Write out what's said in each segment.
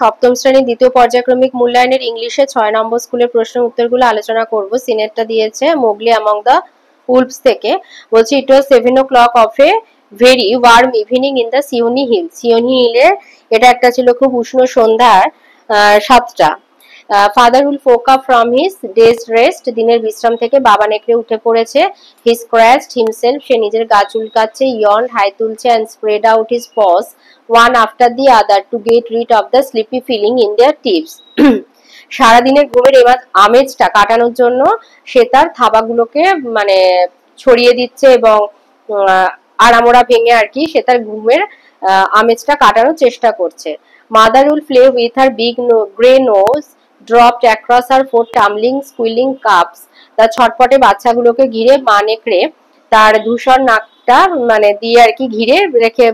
সপ্তম শ্রেণীর দ্বিতীয় পর্যায়ক্রমিক মূল্যায়নের ইংলিশে 6 নম্বর স্কুলের প্রশ্নের উত্তরগুলো আলোচনা করব। সিনেটটা দিয়েছে মোগলি অ্যামং দ্য উলফস থেকে। বলছি it was 7 o'clock of a very warm evening in the Seeonee hill. Seeonee হিলের এটা একটা ছিল খুব উষ্ণ সন্ধ্যার 7টা। Father Wolf woke up from his day's rest, দিনের বিশ্রাম থেকে বাবা নেকড়ে উঠে পড়েছে। হি স্ক্র্যাচড হিমসেলফ, সে নিজের গা চুলকাচ্ছে। ইয়ন্ড, হাই তুলছে। And spread out his pause one after the other to get rid of the sleepy feeling in their tips. সারাদিনের ঘুমের এবার আমেজটা কাটানোর জন্য সে তার থাবাগুলোকে মানে ছড়িয়ে দিচ্ছে এবং আড়ামোড়া ভেঙে আর কি সে তার ঘুমের আমেজটা কাটানোর চেষ্টা করছে। Mother will play with her big grey nose dropped across her four tumbling squealing cubs. তার ছটপটে বাচ্চাগুলোকে ঘিরে মা নেকড়ে তার ধূসর নাকটা মানে দিয়ে আর কি ঘিরে রেখে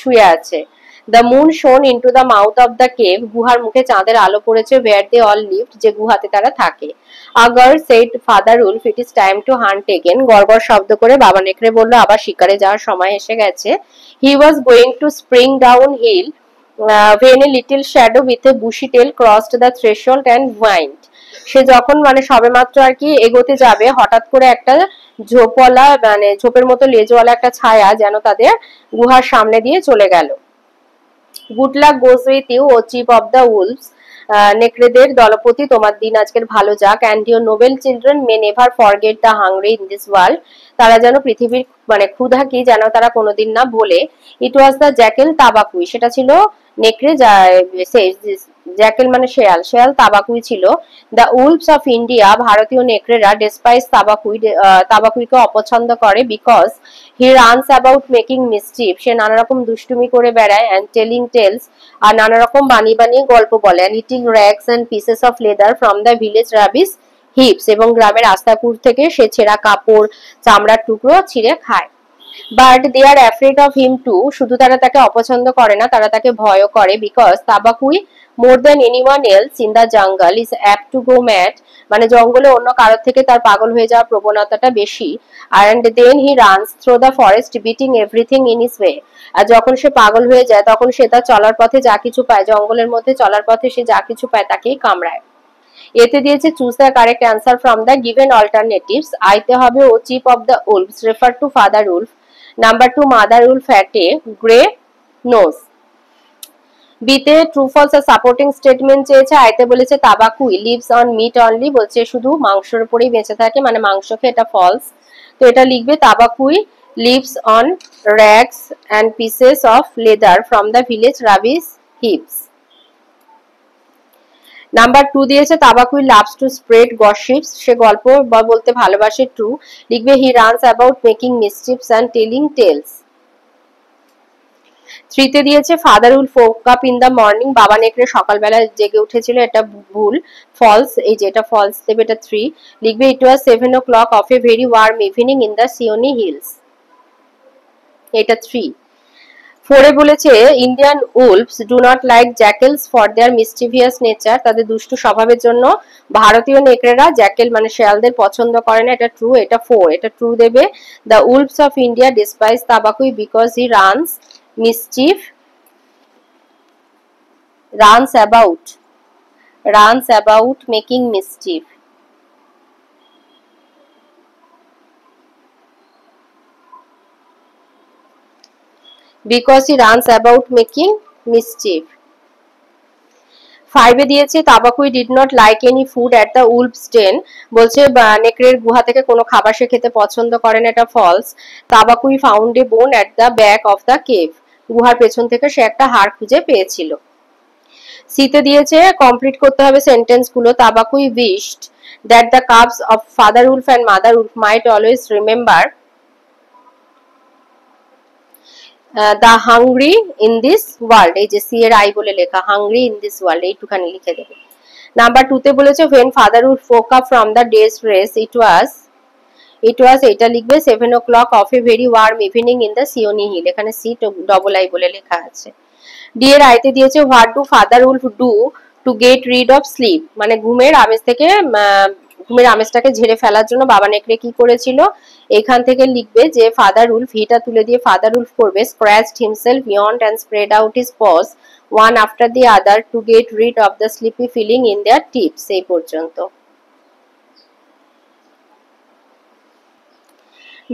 শুয়ে আছে। The moon shone into the mouth of the cave. গুহার মুখে চাঁদের আলো পড়েছে। Where they all lived, যে গুহাতে তারা থাকে। Agar said Father Wolf, it is time to hunt again. গড়গড় শব্দ করে বাবা নেকড়ে বলল আবার শিকারে যাওয়ার সময় এসে গেছে। He was going to spring down hill when a little shadow with a bushy tail crossed the threshold and whined. সে যখন মানে সবেমাত্র আর কি এগোতে যাবে হঠাৎ করে একটা ঝোপওয়ালা মানে ঝোপের মতো লেজওয়ালা একটা ছায়া যেন তাদের গুহার সামনে দিয়ে চলে গেল। Good luck goes with you O chief of the wolves, নেকড়েদের দলপতি তোমার দিন আজকের ভালো যাক। And your noble children may never forget the hungry in this world, তারা যেন পৃথিবীর মানে ক্ষুধা কি যেন তারা কোনোদিন না বলে। ইট ওয়াজ দ্য জ্যাকেল তাবাকুই, সেটা ছিল নেকড়ে, জ্যাকেল মানে শেয়াল, শেয়াল তাবাকুই ছিল। দ্য উলভস অফ ইন্ডিয়া, ভারতীয় নেকড়েরা ডেসপাইস তাবাকুইকে অপছন্দ করে। Because he runs about making mischief, সে নানা রকম দুষ্টুমি করে বেড়ায়। অ্যান্ড টেলিং টেলস, আর নানা রকম বানিয়ে বানিয়ে গল্প বলে। And eating rags and pieces of leather from the village rubbish heaps, এবং গ্রামের আস্তাকুর থেকে সে ছেঁড়া কাপড় চামড়ার টুকরো ছিঁড়ে খায়। But they are afraid of him too, শুধু তারা তাকে অপছন্দ করে না, তারা তাকে ভয়ও করে। Because Tabaqui more than anyone else in the jungle is apt to go mad, মানে জঙ্গলে অন্য কারোর থেকে তার পাগল হয়ে যাওয়ার প্রবণতাটা বেশি। And then he runs through the forest biting everything in his way, আর যখন সে পাগল হয়ে যায় তখন সে তার চলার পথে যা কিছু পায়, জঙ্গলের মধ্যে চলার পথে সে যা কিছু পায় তাকেই কামড়ায়। এতে দিয়েছে choose the correct answer from the given alternatives. আইতে হবে O chief of the wolves refer to Father Wolf. Number 2 Mother Wolf had a grey nose. বিতে ট্রু ফলস আর সাপোর্টিং স্টেটমেন্ট চেয়েছে। আইতে বলেছে Tabaqui lives on meat only, বলছে শুধু মাংসের উপরেই বেঁচে থাকে, মানে মাংস খেয়ে, এটা ফলস। তো এটা লিখবে Tabaqui lives on rags and pieces of leather from the village rubbish heaps. Number 2 দিয়েছে Tabaqui loves to spread gossips, সে গল্প বলতে ভালোবাসে। ট্রু লিখবে he runs about making mischiefs and telling tales. 3 তে দিয়েছে Father Wolf woke up in the morning, বাবা নেকড়ে সকালবেলা জেগে উঠেছিল, এটা ভুল, ফলস। এই যে এটা ফলস দেবে, এটা 3 লিখবে। It was 7 o'clock of a very warm evening in the Seeonee hills, এটা 3। 4 এ বলেছে Indian wolves do not like jackals for their mischievous nature, তাদের দুষ্টু স্বভাবের জন্য ভারতীয় নেকড়েরা জ্যাকেল মানে শেয়ালদের পছন্দ করে না, এটা ট্রু, এটা 4, এটা ট্রু দেবে। The wolves of India despise Tabaqui because he runs mischief, runs about making mischief. Because he runs about making mischief. 5 এ দিয়েছে Tabaqui did not like any food at the wolves den, বলছে নেকড়ের গুহা থেকে কোনো খাবার সে খেতে পছন্দ করে না, এটা ফলস। তাবাকুই ফাউন্ড এ বোন at the back of the cave, গুহার পেছন থেকে সে একটা হাড় খুঁজে পেয়েছিল। সিতে দিয়েছে কমপ্লিট করতে হবে সেন্টেন্স গুলো। Tabaqui wished that the cubs of Father Wolf and Mother Wolf might always remember the hungry in this world, এই যে সি এর আই বলে লেখা, হাংরি ইন দিস ওয়ার্ল্ড এইটুখানি লিখে দেবে। নাম্বার 2 তে বলেছে when father would woke up from the day's rest it was এটা লিখবে 7 o'clock of a very warm evening in the Sioni hill, এখানে সি ডবল আই বলে লেখা আছে। ডি এর আইতে দিয়েছে what do father wolf do to get rid of sleep, মানে ঘুমের আমেজটাকে ঝেড়ে ফেলার জন্য বাবা নেকড়ে কি করেছিল। এখান থেকে লিখবে যে ফাদার উলফ, হিটা তুলে দিয়ে ফাদার উলফ করবে স্ক্র্যাচড himself, yawned and spread out his paws one after the other to get rid of the sleepy feeling in their tips. এই পর্যন্ত।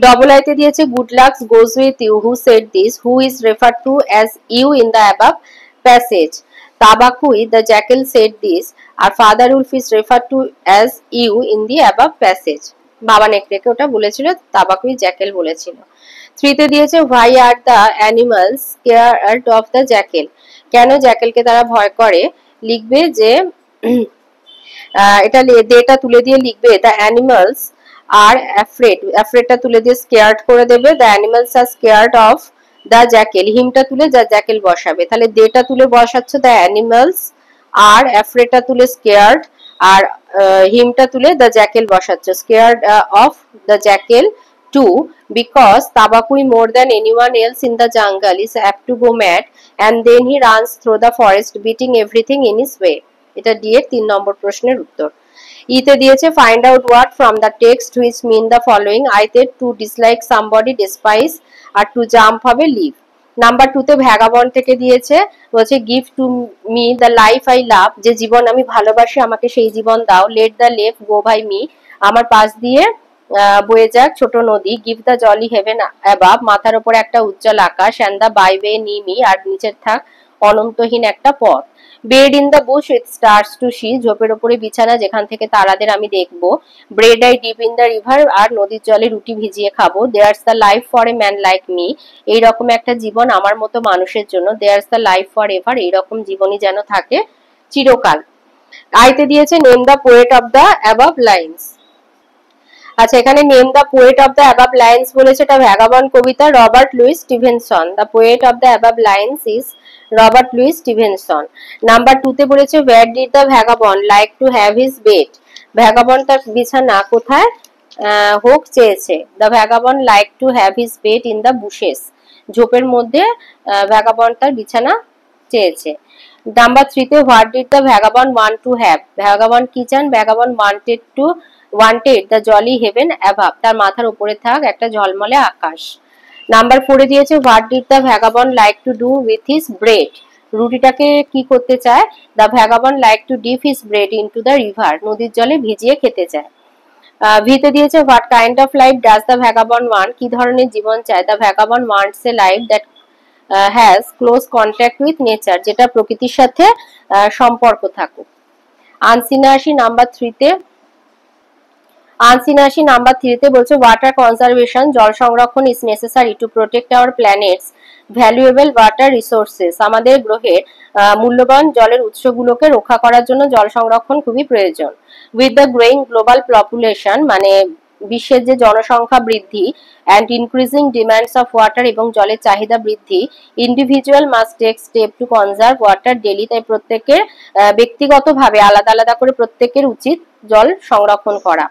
double I তে দিয়েছে good luck goes with you. Who said this? Who is referred to as you in the above passage? Tabakui the jackal said this. Our father wolf is referred to as you in the above passage. বাবা নেকড়েকে ওটা বলেছিল, তাবাকুই Jekyll বলেছিল। 3 তে দিয়েছে why are the animals scared of the jackal? কেন জ্যাকেলকে তারা ভয় করে? লিখবে যে এটা দেটা তুলে দিয়ে লিখবে the animals are afraid, afraidটা তুলে দিয়ে scared করে দেবে, the animals are scared of the jackal, হিমটা তুলে যা jackal বসাবে, তাহলে দেটা তুলে বসাচ্ছ the animals are afraidটা তুলে scared, আর হিমটা তুলে the jackal বসাচ্ছ, scared of the jackal too because Tabakui more than anyone else in the jungle is apt to go mad and then he runs through the forest beating everything in his way. এটা দিয়ে 3 নম্বর প্রশ্নের উত্তর। ইতে দিয়েছে find out what from the text which mean the following. আইতে to dislike somebody, despise, আর to jump হবে leave। Number 2 তে ভ্যাগাবন্ড থেকে দিয়েছে, বলছে give to me the life I love, যে জীবন আমি ভালোবাসি আমাকে সেই জীবন দাও। let the lake go by me, আমার পাশ দিয়ে বয়ে যাক ছোট নদী। give the jolly heaven above, মাথার উপর একটা উজ্জ্বল আকাশ। and the byway near me, আর নিচের থাক অনন্তহীন একটা পথ। bed in the bush with stars to see, ঝোপের উপরে বিছানা যেখান থেকে তারাদের আমি দেখবো। bread I dip in the river, আর নদীর জলে রুটি ভিজিয়ে খাবো। there's the life for a man like me, এই রকম একটা জীবন আমার মতো মানুষের জন্য। there's the life forever, এই রকম জীবনই যেন থাকে চিরকাল। আইতে দিয়েছে name the poet of the above lines। আচ্ছা, এখানে name the poet of the above lines বলেছে, এটা ভ্যাগাবন্ড কবিতা, Robert Louis Stevenson. The poet of the above lines is Robert Louis Stevenson. Number 2 তে বলেছে where did the vagabond like to have his bed, vagabond তার বিছানা কোথায় হোক চেয়েছে। The vagabond like to have his bed in the bushes, ঝোপের মধ্যে vagabond তার বিছানা চেয়েছে। নাম্বার 3 তে what did the vagabond want to have, vagabond কি চান? Vagabond wanted the jolly heaven above, তার মাথার উপরে থাক একটা ঝলমলে আকাশ। নাম্বার 4 এ দিয়েছে what did the vagabond like to do with his bread, রুটিটাকে কি করতে চায়? the vagabond like to dip his bread into the river, নদীর জলে ভিজিয়ে খেতে চায়। ভিতে দিয়েছে what kind of life does the vagabond want, কি ধরনের জীবন চায়? the vagabond wants a life that has close contact with nature, যেটা প্রকৃতির সাথে সম্পর্ক থাকুক। আনসিনাসি নাম্বার 3 তে আনসিনাসি নাম্বার 3 তে বলছে ওয়াটার কনজারভেশন, জল সংরক্ষণ is necessary to protect our planets valuable water resources, আমাদের গ্রহের মূল্যবান জলের উৎসগুলোকে রক্ষা করার জন্য জল সংরক্ষণ খুবই প্রয়োজন। With the growing global population, মানে বিশ্বের যে জনসংখ্যা বৃদ্ধি, and increasing demands of water, এবং জলের চাহিদা বৃদ্ধি, individual must take step to conserve water daily, তাই প্রত্যেকের ব্যক্তিগতভাবে আলাদা আলাদা করে প্রত্যেকের উচিত জল সংরক্ষণ করা।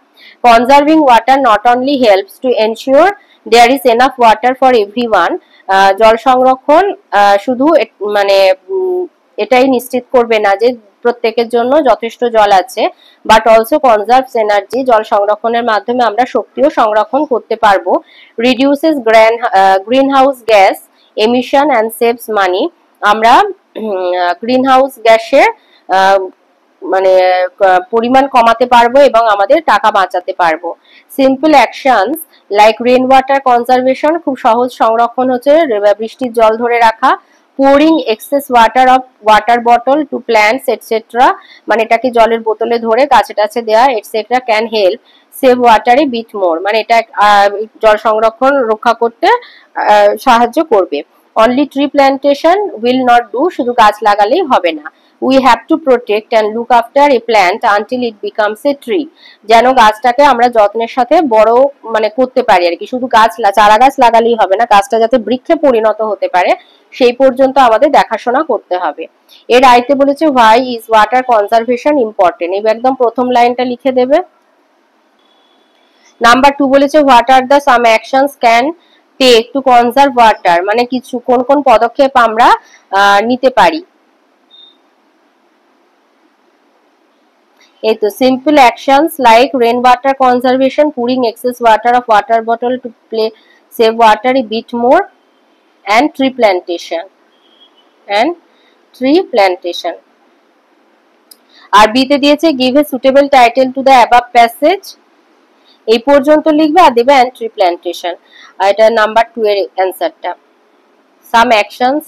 Conserving water not only helps to ensure there is enough water for everyone, জল সংরক্ষণ শুধু মানে এটাই নিশ্চিত করবে না যে প্রত্যেকের জন্য যথেষ্ট জল আছে, বাট অলসো কনজার্ভস এনার্জি, জল সংরক্ষণের মাধ্যমে আমরা শক্তিও সংরক্ষণ করতে পারবো। Reduces greenhouse gas emission and saves money, আমরা গ্রিন হাউস গ্যাসের মানে পরিমাণ কমাতে পারবো এবং আমাদের টাকা বাঁচাতে পারবো। Simple actions like rain water conservation, খুব সহজ সংরক্ষণ হচ্ছে বৃষ্টির জল ধরে রাখা। pouring excess water of water bottle to plants etc, মানে এটাকে জলের বোতলে ধরে গাছে টাছে দেওয়া etc can help save water a bit more, মানে এটা জল সংরক্ষণ রক্ষা করতে সাহায্য করবে। only tree plantation will not do, শুধু গাছ লাগালেই হবে না। we have to protect and look after a plant until it becomes a tree, যেন গাছটাকে আমরা যত্নের সাথে বড় মানে করতে পারি আর কি, শুধু চারা গাছ লাগালেই হবে না, গাছটা যাতে বৃক্ষে পরিণত হতে পারে সেই পর্যন্ত আমাদের দেখাশোনা করতে হবে। এর আইতে বলেছে why is water conservation important, এই একদম প্রথম লাইনটা লিখে দেবে। নাম্বার 2 বলেছে what are the some actions can take to conserve water, মানে কিছু কোন কোন পদক্ষেপ আমরা নিতে পারি। এই তো simple actions like rain water conservation, pouring excess water of water bottle to save water a bit more, and tree plantation, and tree plantation. আর বি তে দিয়েছে give a suitable title to the above passage. এই পর্যন্ত লিখবে আর দেবে and tree plantation. আর এটা number 2 এর অ্যানসারটা। Some actions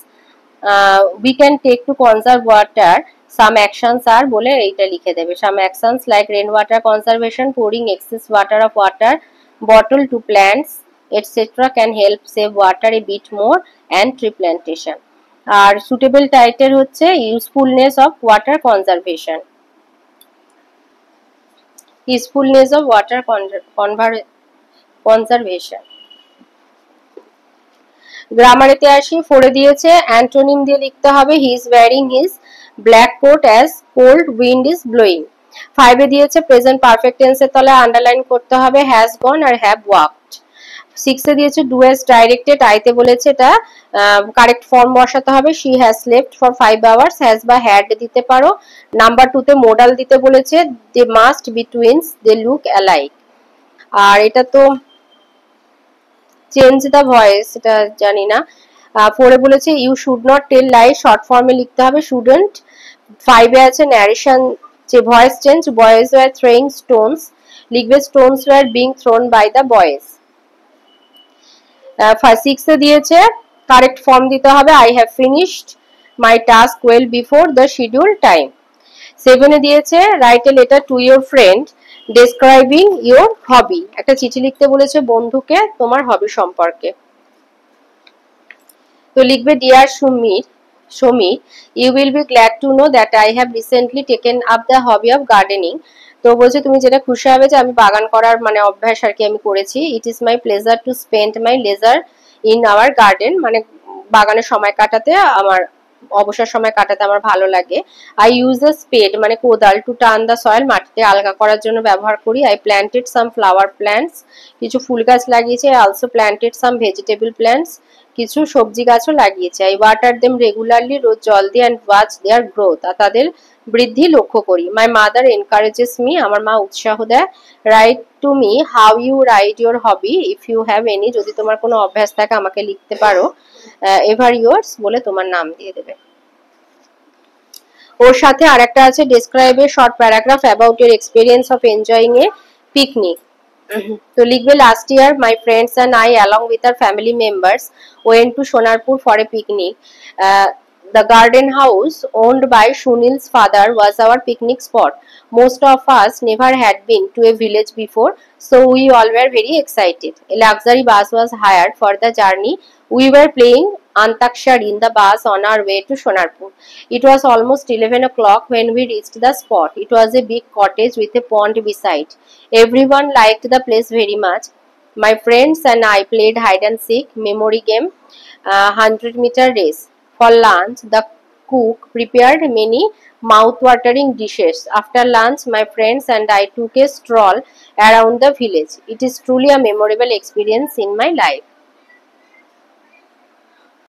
we can take to conserve water. Some actions are বলে এইটা লিখে দেবে। Some actions like rainwater conservation, pouring excess water of water bottle to plants, etc. can help save water a bit more and tree plantation. R suitable title হচ্ছে usefulness of water conservation. Usefulness of water conservation. গ্রামারেতে আসি, 4 দিয়েছে antonym দিয়ে লিখতে হবে he is wearing his black coat as cold wind is blowing. 5 এ দিয়েছে present perfect টেন্সের তলায় আন্ডারলাইন করতে হবে হ্যাজ গন আর হ্যাভ ওয়াকড। 6 এ দিয়েছে ডু অ্যাজ ডাইরেক্টেড, আইতে বলেছে এটা কারেক্ট ফর্ম বসাতে হবে she has slept for 5 hours, has বা হ্যাড দিতে পারো। নাম্বার 2 তে মোডাল দিতে বলেছে they must be twins, they look alike. আর এটা তো চেঞ্জ দ্য ভয়েস, এটা জানি না। 4 এ বলেছে you should not tell lie, short ফর্মে লিখতে হবে শুডন্ট। 5 এ আছে ন্যারেশন যে voice change, boys were throwing stones, লিখবে stones were being thrown by the boys. 6 এ দিয়েছে কারেক্ট ফর্ম দিতে হবে I have finished my task well before the schedule time. 7 এ দিয়েছে write a letter to your friend describing your hobby, একটা চিঠি লিখতে বলেছে বন্ধুকে তোমার হবি সম্পর্কে। তো লিখবে dear Samir you will be glad to know that I have recently taken up the hobby of gardening. তো বলছে তুমি যেটা খুশি হবে যে আমি বাগান করার মানে অভ্যাস আর কি আমি করেছি। It is my pleasure to spend my laser in our garden, মানে বাগানে সময় কাটাতে আমার অবসর সময় কাটাতে আমার ভালো লাগে। আই ইউজ আ স্পেড মানে কোদাল টু টার্ন দ্য সয়েল, মাটিতে আলগা করার জন্য ব্যবহার করি। I planted some flower plants, কিছু ফুল গাছ লাগিয়েছি। I also planted some vegetable plants, কিছু সবজি গাছও লাগিয়েছি। আই ওয়াটার দেম রেগুলারলি, রোজ জল দিই অ্যান্ড ওয়াচ দেয়ার গ্রোথ, আর তাদের বৃদ্ধি লক্ষ্য করি। মাই মাদার এনকারেজেস মি, আমার মা উৎসাহ দেয়। Write to me how you ride your hobby if you have any, যদি তোমার কোনো অভ্যাস থাকে আমাকে লিখতে পারো। এভার ইয়োর্স বলে তোমার নাম দিয়ে দেবে। ওর সাথে আরেকটা আছে describe a short paragraph about your experience of enjoying a picnic. তো লিখবে last year my friends and I along with our family members went to Sonarpur for a picnic. The garden house owned by Shunil's father was our picnic spot. Most of us never had been to a village before, so we all were very excited. A luxury bus was hired for the journey. We were playing Antakshari in the bus on our way to Sonarpur. It was almost 11 o'clock when we reached the spot. It was a big cottage with a pond beside. Everyone liked the place very much. My friends and I played hide and seek, memory game, 100-meter race. For lunch, the cook prepared many mouth-watering dishes. After lunch, my friends and I took a stroll around the village. It is truly a memorable experience in my life.